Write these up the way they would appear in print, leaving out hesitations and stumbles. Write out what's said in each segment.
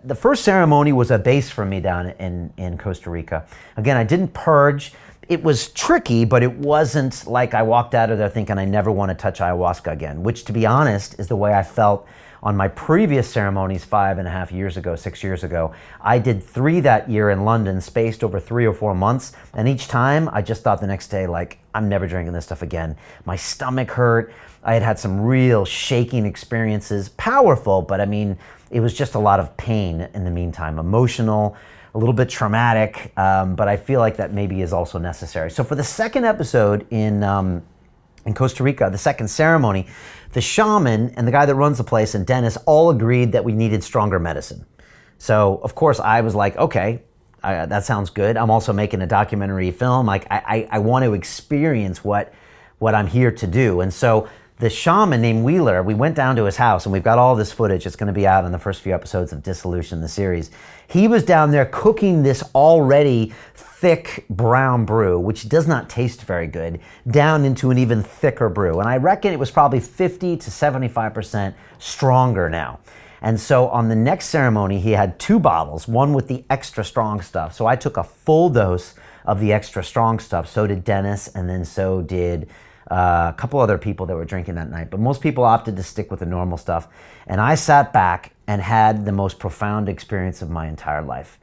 the first ceremony was a base for me down in Costa Rica. Again, I didn't purge. It was tricky, but it wasn't like I walked out of there thinking I never want to touch ayahuasca again, which, to be honest, is the way I felt on my previous ceremonies 5.5 years ago, 6 years ago. I did 3 that year in London, spaced over 3 or 4 months. And each time I just thought the next day, like, I'm never drinking this stuff again. My stomach hurt. I had some real shaking experiences. Powerful, but I mean, it was just a lot of pain in the meantime. Emotional, a little bit traumatic, but I feel like that maybe is also necessary. So for the second episode in Costa Rica, the second ceremony, the shaman and the guy that runs the place and Dennis all agreed that we needed stronger medicine. So of course I was like, okay, that sounds good. I'm also making a documentary film. Like I want to experience what I'm here to do. And so the shaman named Wheeler, we went down to his house, and we've got all this footage. It's going to be out in the first few episodes of Dissolution, the series. He was down there cooking this already thick brown brew, which does not taste very good, down into an even thicker brew. And I reckon it was probably 50 to 75% stronger now. And so on the next ceremony, he had 2 bottles, one with the extra strong stuff. So I took a full dose of the extra strong stuff. So did Dennis, and then so did a couple other people that were drinking that night. But most people opted to stick with the normal stuff. And I sat back and had the most profound experience of my entire life.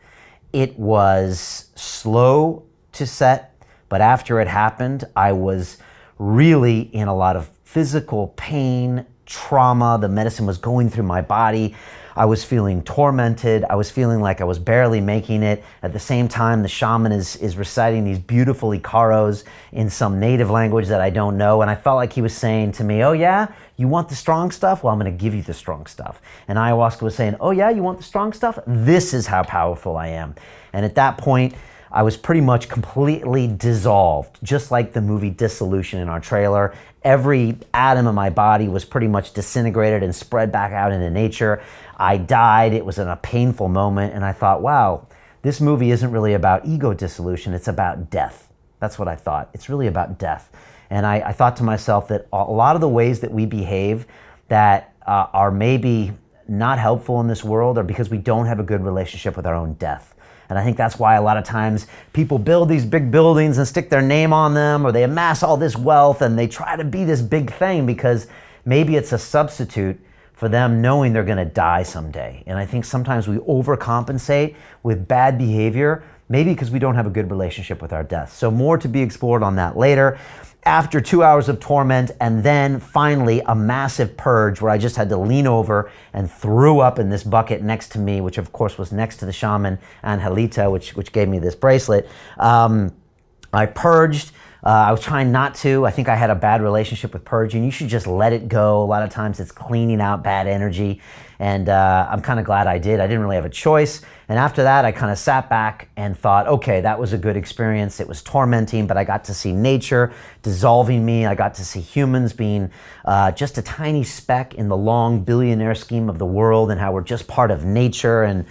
It was slow to set, but after it happened, I was really in a lot of physical pain, trauma. The medicine was going through my body. I was feeling tormented. I was feeling like I was barely making it. At the same time, the shaman is reciting these beautiful icaros in some native language that I don't know. And I felt like he was saying to me, oh yeah, you want the strong stuff? Well, I'm going to give you the strong stuff. And ayahuasca was saying, oh yeah, you want the strong stuff? This is how powerful I am. And at that point, I was pretty much completely dissolved, just like the movie Dissolution in our trailer. Every atom of my body was pretty much disintegrated and spread back out into nature. I died. It was in a painful moment. And I thought, wow, this movie isn't really about ego dissolution. It's about death. That's what I thought. It's really about death. And I thought to myself that a lot of the ways that we behave that are maybe not helpful in this world are because we don't have a good relationship with our own death. And I think that's why a lot of times people build these big buildings and stick their name on them, or they amass all this wealth and they try to be this big thing because maybe it's a substitute for them knowing they're going to die someday. And I think sometimes we overcompensate with bad behavior, maybe because we don't have a good relationship with our death. So more to be explored on that later. After 2 hours of torment, and then finally a massive purge where I just had to lean over and threw up in this bucket next to me, which of course was next to the shaman, Angelita, which gave me this bracelet. I purged. I was trying not to. I think I had a bad relationship with purging. You should just let it go. A lot of times it's cleaning out bad energy. And I'm kind of glad I did. I didn't really have a choice. And after that, I kind of sat back and thought, okay, that was a good experience. It was tormenting, but I got to see nature dissolving me. I got to see humans being just a tiny speck in the long billionaire scheme of the world, and how we're just part of nature and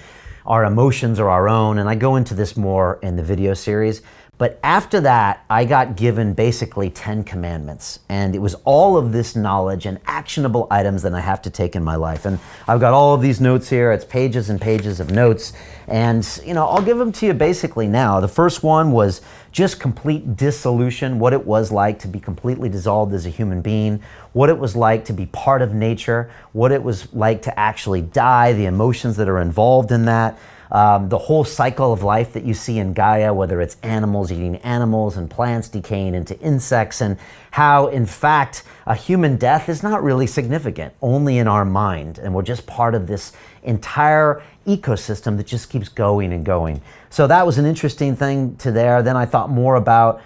our emotions are our own. And I go into this more in the video series. But after that, I got given basically 10 commandments. And it was all of this knowledge and actionable items that I have to take in my life. And I've got all of these notes here. It's pages and pages of notes. And, I'll give them to you basically now. The first one was just complete dissolution, what it was like to be completely dissolved as a human being, what it was like to be part of nature, what it was like to actually die, the emotions that are involved in that. The whole cycle of life that you see in Gaia, whether it's animals eating animals and plants decaying into insects, and how, in fact, a human death is not really significant, only in our mind. And we're just part of this entire ecosystem that just keeps going and going. So that was an interesting thing to there. Then I thought more about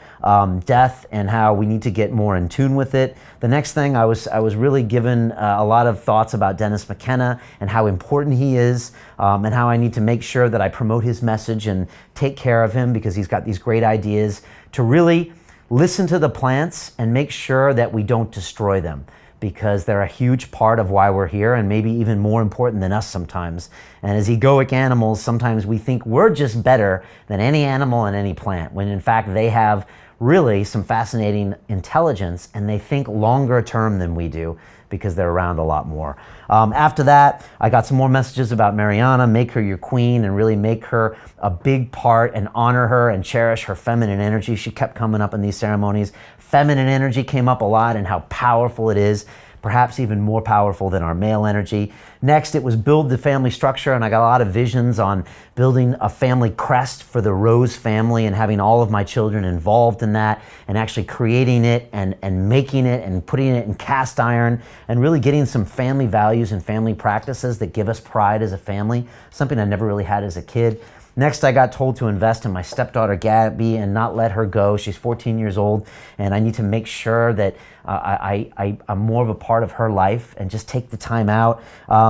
death and how we need to get more in tune with it. The next thing, I was really given a lot of thoughts about Dennis McKenna and how important he is, and how I need to make sure that I promote his message and take care of him, because he's got these great ideas to really listen to the plants and make sure that we don't destroy them, because they're a huge part of why we're here, and maybe even more important than us sometimes. And as egoic animals, sometimes we think we're just better than any animal and any plant, when in fact they have really some fascinating intelligence, and they think longer term than we do. because they're around a lot more. After that, I got some more messages about Mariana, make her your queen and really make her a big part and honor her and cherish her feminine energy. She kept coming up in these ceremonies. Feminine energy came up a lot and how powerful it is, perhaps even more powerful than our male energy. Next, it was build the family structure, and I got a lot of visions on building a family crest for the Rose family and having all of my children involved in that and actually creating it and making it and putting it in cast iron and really getting some family values and family practices that give us pride as a family, something I never really had as a kid. Next, I got told to invest in my stepdaughter, Gabby, and not let her go. She's 14 years old, and I need to make sure that I'm more of a part of her life and just take the time out.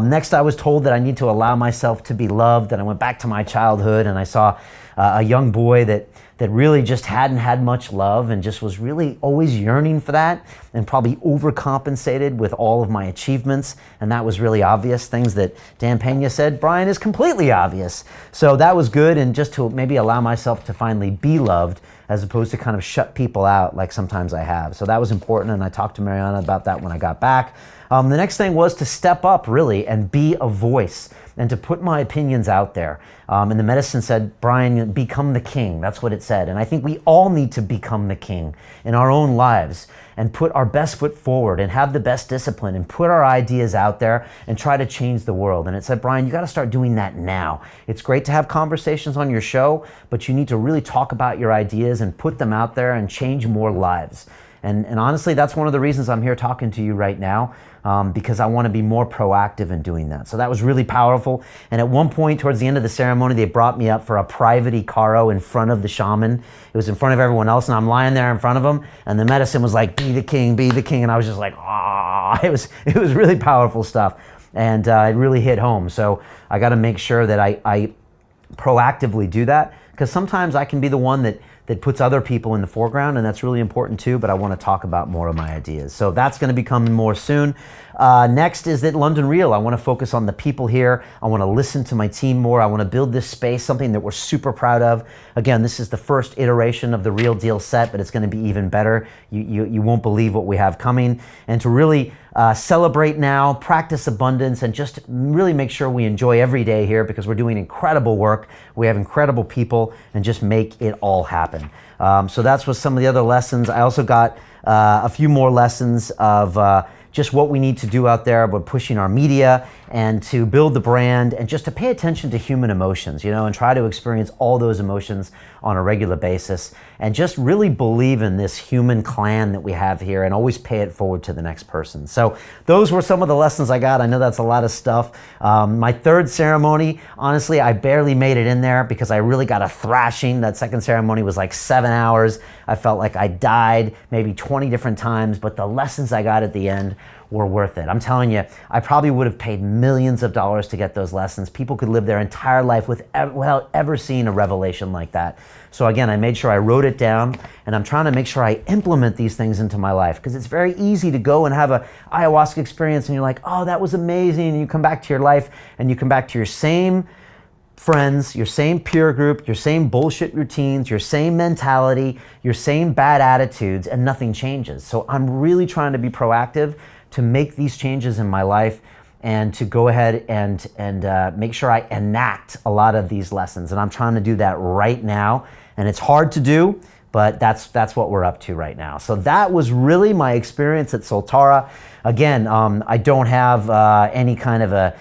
Next, I was told that I need to allow myself to be loved, and I went back to my childhood, and I saw a young boy that really just hadn't had much love and just was really always yearning for that and probably overcompensated with all of my achievements. And that was really obvious. Things that Dan Pena said, Brian, is completely obvious. So that was good, and just to maybe allow myself to finally be loved as opposed to kind of shut people out like sometimes I have. So that was important, and I talked to Mariana about that when I got back. The next thing was to step up really and be a voice and to put my opinions out there. And the medicine said, Brian, become the king. That's what it said. And I think we all need to become the king in our own lives and put our best foot forward and have the best discipline and put our ideas out there and try to change the world. And it said, Brian, you got to start doing that now. It's great to have conversations on your show, but you need to really talk about your ideas and put them out there and change more lives. And honestly, that's one of the reasons I'm here talking to you right now, because I want to be more proactive in doing that. So that was really powerful. And at one point towards the end of the ceremony, they brought me up for a private Icaro in front of the shaman. It was in front of everyone else, and I'm lying there in front of him, and the medicine was like, be the king, be the king. And I was just like, ah, it was really powerful stuff. And it really hit home. So I got to make sure that I proactively do that, because sometimes I can be the one that puts other people in the foreground, and that's really important too, but I want to talk about more of my ideas. So that's going to be coming more soon. Next is at London Real. I want to focus on the people here. I want to listen to my team more. I want to build this space, something that we're super proud of. Again, this is the first iteration of the Real Deal set, but it's going to be even better. You won't believe what we have coming. And to really celebrate now, practice abundance, and just really make sure we enjoy every day here, because we're doing incredible work. We have incredible people, and just make it all happen. So that's what some of the other lessons. I also got a few more lessons of just what we need to do out there about pushing our media and to build the brand and just to pay attention to human emotions, and try to experience all those emotions on a regular basis and just really believe in this human clan that we have here and always pay it forward to the next person. So those were some of the lessons I got. I know that's a lot of stuff. My third ceremony, honestly, I barely made it in there because I really got a thrashing. That second ceremony was like 7 hours. I felt like I died maybe 20 different times, but the lessons I got at the end were worth it. I'm telling you, I probably would have paid millions of dollars to get those lessons. People could live their entire life without ever seeing a revelation like that. So again, I made sure I wrote it down, and I'm trying to make sure I implement these things into my life, because it's very easy to go and have a ayahuasca experience and you're like, oh, that was amazing. And you come back to your life and you come back to your same friends, your same peer group, your same bullshit routines, your same mentality, your same bad attitudes, and nothing changes. So I'm really trying to be proactive to make these changes in my life and to go ahead and make sure I enact a lot of these lessons. And I'm trying to do that right now. And it's hard to do, but that's what we're up to right now. So that was really my experience at Soltara. Again, I don't have any kind of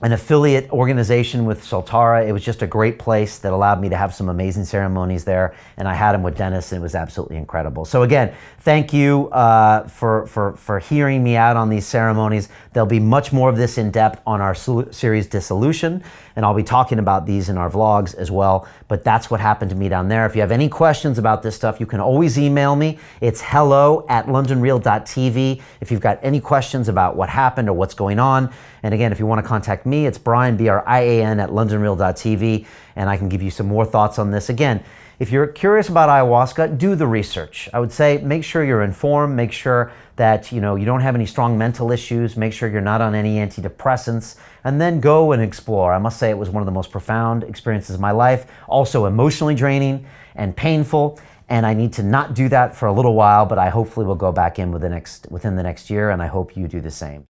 an affiliate organization with Soltara. It was just a great place that allowed me to have some amazing ceremonies there, and I had them with Dennis, and it was absolutely incredible. So again, thank you for hearing me out on these ceremonies. There'll be much more of this in depth on our series Dissolution, and I'll be talking about these in our vlogs as well, but that's what happened to me down there. If you have any questions about this stuff, you can always email me. It's hello@londonreal.tv if you've got any questions about what happened or what's going on. And again, if you want to contact me, it's Brian, B-R-I-A-N, @londonreal.tv, and I can give you some more thoughts on this. Again, if you're curious about ayahuasca, do the research. I would say make sure you're informed, make sure that you don't have any strong mental issues, make sure you're not on any antidepressants, and then go and explore. I must say it was one of the most profound experiences of my life, also emotionally draining and painful, And I need to not do that for a little while, but I hopefully will go back in within the next year, and I hope you do the same.